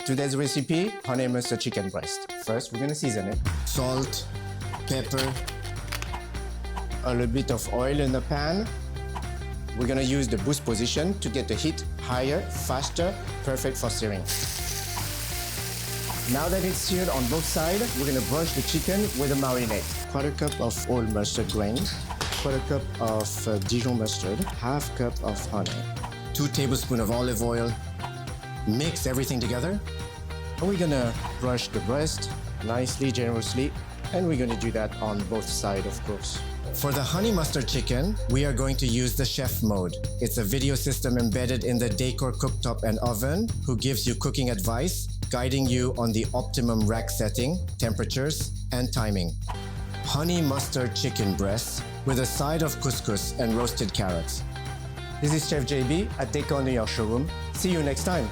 Today's recipe, honey mustard chicken breast. First, we're gonna season it. Salt, pepper, a little bit of oil in the pan. We're gonna use the boost position to get the heat higher, faster, perfect for searing. Now that it's seared on both sides, we're gonna brush the chicken with a marinade. Quarter cup of whole mustard grain, quarter cup of Dijon mustard, half cup of honey, 2 tablespoons of olive oil. Mix everything together. And we're gonna brush the breast nicely, generously, and we're gonna do that on both sides, of course. For the honey mustard chicken, we are going to use the chef mode. It's a video system embedded in the Decor cooktop and oven who gives you cooking advice, guiding you on the optimum rack setting, temperatures, and timing. Honey mustard chicken breast with a side of couscous and roasted carrots. This is Chef JB at Decor New York showroom. See you next time.